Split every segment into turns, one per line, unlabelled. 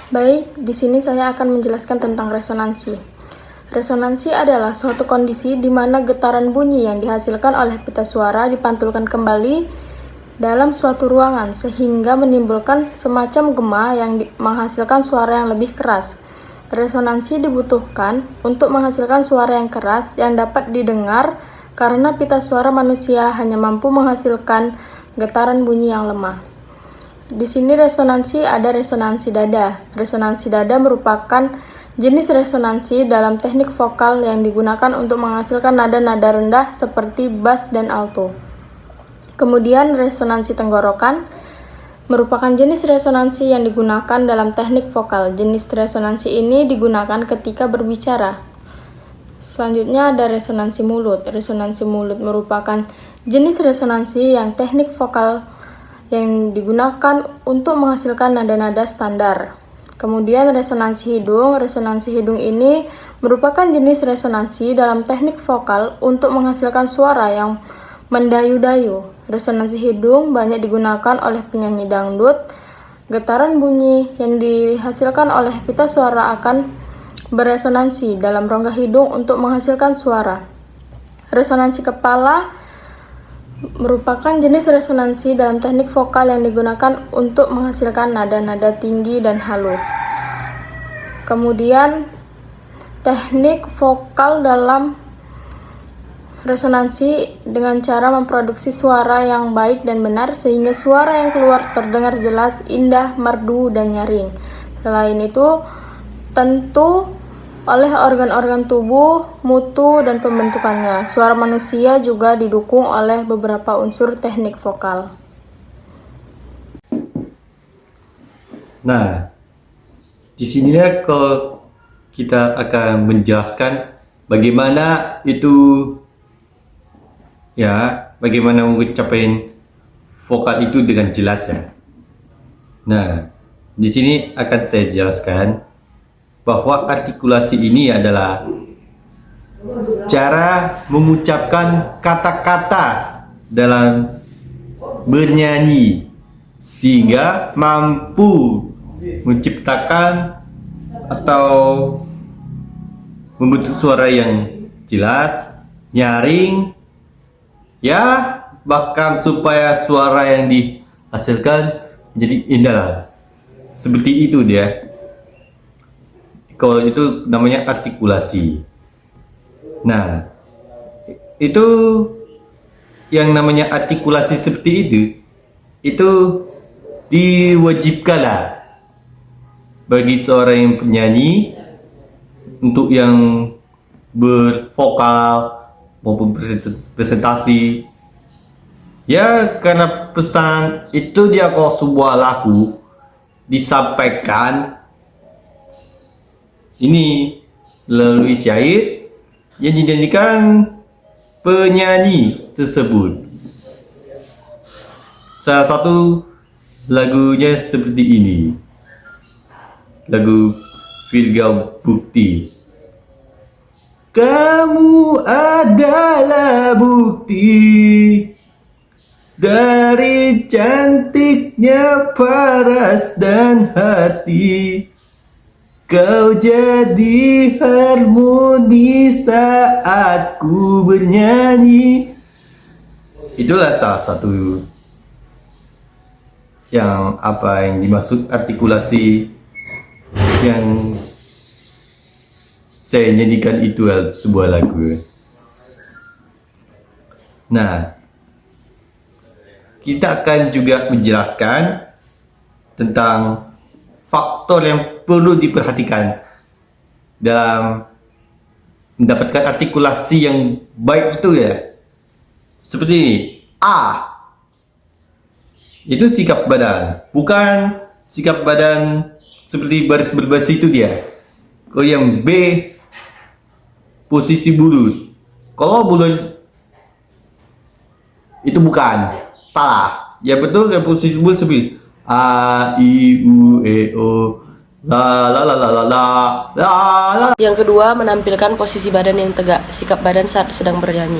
Baik, di sini saya akan menjelaskan tentang resonansi. Resonansi adalah suatu kondisi di mana getaran bunyi yang dihasilkan oleh pita suara dipantulkan kembali dalam suatu ruangan sehingga menimbulkan semacam gema yang menghasilkan suara yang lebih keras. Resonansi dibutuhkan untuk menghasilkan suara yang keras yang dapat didengar karena pita suara manusia hanya mampu menghasilkan getaran bunyi yang lemah. Di sini resonansi ada resonansi dada. Resonansi dada merupakan jenis resonansi dalam teknik vokal yang digunakan untuk menghasilkan nada-nada rendah seperti bass dan alto. Kemudian resonansi tenggorokan merupakan jenis resonansi yang digunakan dalam teknik vokal. Jenis resonansi ini digunakan ketika berbicara. Selanjutnya ada resonansi mulut. Resonansi mulut merupakan jenis resonansi yang teknik vokal yang digunakan untuk menghasilkan nada-nada standar. Kemudian resonansi hidung. Resonansi hidung ini merupakan jenis resonansi dalam teknik vokal untuk menghasilkan suara yang mendayu-dayu. Resonansi hidung banyak digunakan oleh penyanyi dangdut. Getaran bunyi yang dihasilkan oleh pita suara akan beresonansi dalam rongga hidung untuk menghasilkan suara. Resonansi kepala merupakan jenis resonansi dalam teknik vokal yang digunakan untuk menghasilkan nada-nada tinggi dan halus. Kemudian teknik vokal dalam resonansi dengan cara memproduksi suara yang baik dan benar sehingga suara yang keluar terdengar jelas, indah, merdu, dan nyaring. Selain itu, tentu oleh organ-organ tubuh, mutu, dan pembentukannya. Suara manusia juga didukung oleh beberapa unsur teknik vokal.
Nah, di sini kalau kita akan menjelaskan bagaimana bagaimana mengucapkan vokal itu dengan jelas ya. Nah, di sini akan saya jelaskan bahwa artikulasi ini adalah cara mengucapkan kata-kata dalam bernyanyi sehingga mampu menciptakan atau membentuk suara yang jelas, nyaring, bahkan supaya suara yang dihasilkan menjadi indah. Seperti itu dia. Kalau itu namanya artikulasi. Nah, itu yang namanya artikulasi seperti itu diwajibkan lah bagi seorang yang penyanyi untuk yang bervokal maupun presentasi. Ya, karena pesan itu dia kalau sebuah lagu disampaikan ini melalui syair yang dinyanyikan penyanyi tersebut. Salah satu lagunya seperti ini. Lagu Virga Bukti. Kamu adalah bukti dari cantiknya paras dan hati. Kau jadi harmoni saat ku bernyanyi. Itulah salah satu yang dimaksud artikulasi yang saya nyanyikan itu sebuah lagu. Nah, kita akan juga menjelaskan tentang faktor yang perlu diperhatikan dalam mendapatkan artikulasi yang baik itu ya. Seperti ini. A. Itu sikap badan. Bukan sikap badan seperti baris berbaris itu dia. Kalau yang B, posisi mulut. Kalau mulut itu bukan. Salah. Ya betul ya, posisi mulut seperti A, I, U, E, O, la la la la la la la.
Yang kedua, menampilkan posisi badan yang tegak, sikap badan saat sedang bernyanyi.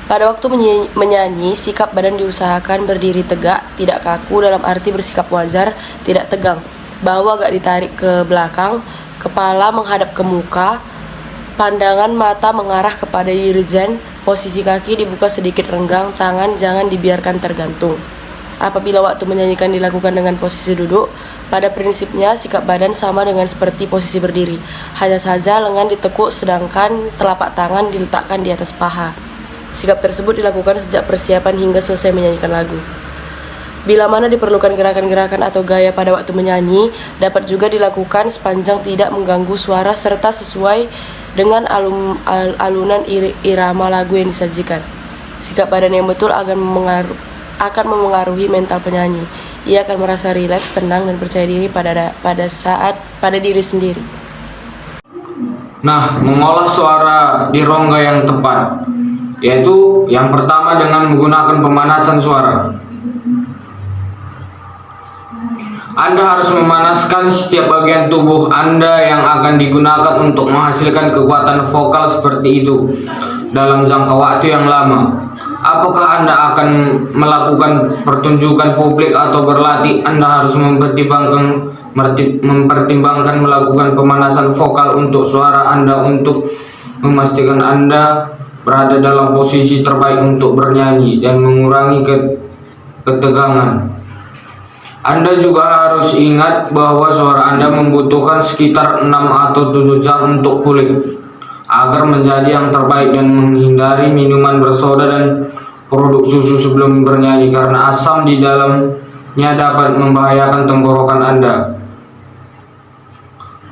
Pada waktu menyanyi, sikap badan diusahakan berdiri tegak, tidak kaku dalam arti bersikap wajar, tidak tegang. bahu agak ditarik ke belakang, kepala menghadap ke muka, pandangan mata mengarah kepada dirijen, posisi kaki dibuka sedikit renggang, tangan jangan dibiarkan tergantung. Apabila waktu menyanyikan dilakukan dengan posisi duduk, pada prinsipnya sikap badan sama dengan seperti posisi berdiri. Hanya saja lengan ditekuk sedangkan telapak tangan diletakkan di atas paha. Sikap tersebut dilakukan sejak persiapan hingga selesai menyanyikan lagu. Bila mana diperlukan gerakan-gerakan atau gaya pada waktu menyanyi, dapat juga dilakukan sepanjang tidak mengganggu suara serta sesuai dengan alunan irama lagu yang disajikan. Sikap badan yang betul akan memengaruhi mental penyanyi. Ia akan merasa rileks, tenang, dan percaya diri pada diri sendiri.
Nah, mengolah suara di rongga yang tepat, yaitu yang pertama dengan menggunakan pemanasan suara. Anda harus memanaskan setiap bagian tubuh Anda yang akan digunakan untuk menghasilkan kekuatan vokal seperti itu dalam jangka waktu yang lama. Apakah Anda akan melakukan pertunjukan publik atau berlatih? Anda harus mempertimbangkan melakukan pemanasan vokal untuk suara Anda untuk memastikan Anda berada dalam posisi terbaik untuk bernyanyi dan mengurangi ketegangan. Anda juga harus ingat bahwa suara Anda membutuhkan sekitar 6 atau 7 jam untuk pulih agar menjadi yang terbaik, dan menghindari minuman bersoda dan produk susu sebelum bernyanyi karena asam di dalamnya dapat membahayakan tenggorokan Anda.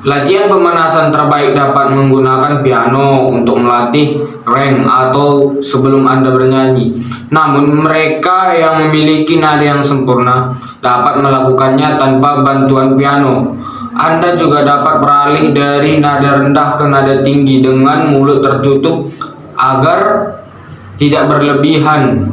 Latihan pemanasan terbaik dapat menggunakan piano untuk melatih range atau sebelum Anda bernyanyi. Namun mereka yang memiliki nada yang sempurna dapat melakukannya tanpa bantuan piano. Anda juga dapat beralih dari nada rendah ke nada tinggi dengan mulut tertutup agar tidak berlebihan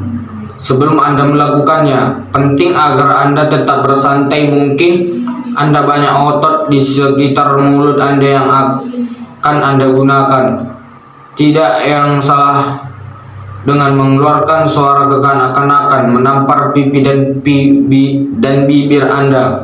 sebelum Anda melakukannya. Penting agar Anda tetap bersantai. Mungkin Anda banyak otot di sekitar mulut Anda yang akan Anda gunakan. Tidak yang salah dengan mengeluarkan suara kekanak-kanakan, menampar pipi dan bibir Anda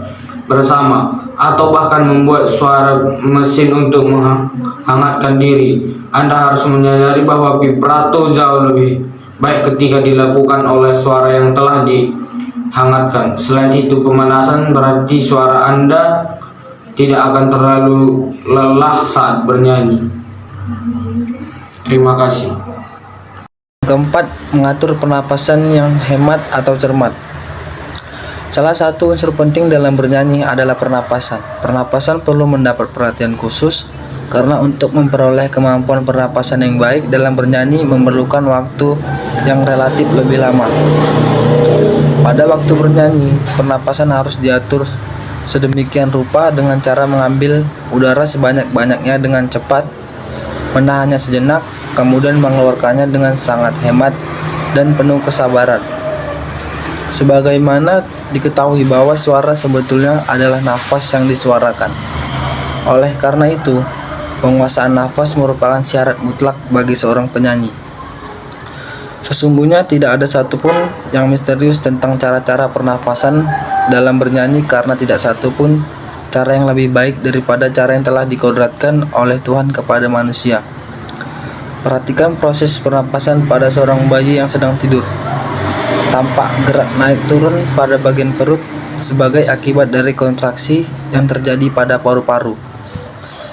bersama, atau bahkan membuat suara mesin untuk menghangatkan diri. Anda harus menyadari bahwa vibrato jauh lebih baik ketika dilakukan oleh suara yang telah dihangatkan. Selain itu, pemanasan berarti suara Anda tidak akan terlalu lelah saat bernyanyi. Terima kasih.
Keempat, mengatur pernapasan yang hemat atau cermat. Salah satu unsur penting dalam bernyanyi adalah pernapasan. Pernapasan perlu mendapat perhatian khusus karena untuk memperoleh kemampuan pernapasan yang baik dalam bernyanyi memerlukan waktu yang relatif lebih lama. Pada waktu bernyanyi, pernapasan harus diatur sedemikian rupa dengan cara mengambil udara sebanyak-banyaknya dengan cepat, menahannya sejenak, kemudian mengeluarkannya dengan sangat hemat dan penuh kesabaran. Sebagaimana diketahui bahwa suara sebetulnya adalah nafas yang disuarakan. Oleh karena itu, penguasaan nafas merupakan syarat mutlak bagi seorang penyanyi. Sesungguhnya tidak ada satupun yang misterius tentang cara-cara pernafasan dalam bernyanyi, karena tidak satupun cara yang lebih baik daripada cara yang telah dikodratkan oleh Tuhan kepada manusia. Perhatikan proses pernapasan pada seorang bayi yang sedang tidur. Tampak gerak naik turun pada bagian perut sebagai akibat dari kontraksi yang terjadi pada paru-paru.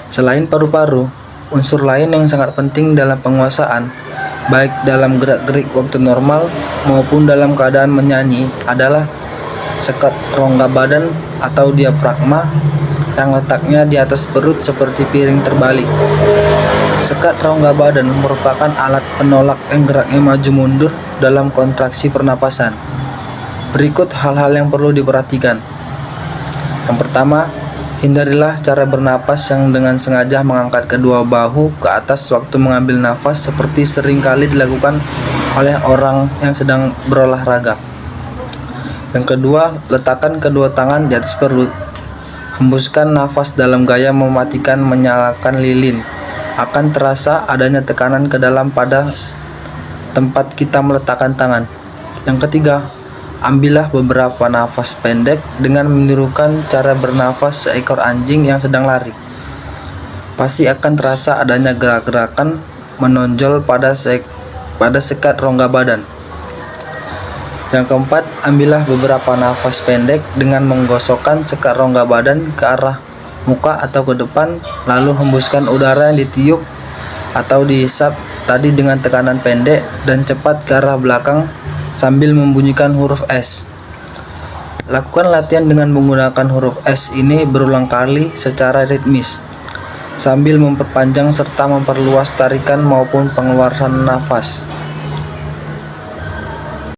Selain paru-paru, unsur lain yang sangat penting dalam penguasaan, baik dalam gerak-gerik waktu normal maupun dalam keadaan menyanyi, adalah sekat rongga badan atau diafragma yang letaknya di atas perut seperti piring terbalik. Sekat rongga badan merupakan alat penolak yang geraknya maju mundur dalam kontraksi pernapasan. Berikut hal-hal yang perlu diperhatikan. Yang pertama, hindarilah cara bernapas yang dengan sengaja mengangkat kedua bahu ke atas waktu mengambil nafas seperti seringkali dilakukan oleh orang yang sedang berolahraga. Yang kedua, letakkan kedua tangan di atas perut. Hembuskan nafas dalam gaya mematikan menyalakan lilin. Akan terasa adanya tekanan ke dalam pada tempat kita meletakkan tangan. Yang ketiga, ambillah beberapa nafas pendek dengan menirukan cara bernafas seekor anjing yang sedang lari. Pasti akan terasa adanya gerak-gerakan menonjol pada sekat rongga badan. Yang keempat, ambillah beberapa nafas pendek dengan menggosokkan sekat rongga badan ke arah muka atau ke depan, lalu hembuskan udara yang ditiup atau dihisap tadi dengan tekanan pendek dan cepat ke arah belakang sambil membunyikan huruf S. Lakukan latihan dengan menggunakan huruf S ini berulang kali secara ritmis, sambil memperpanjang serta memperluas tarikan maupun pengeluaran nafas.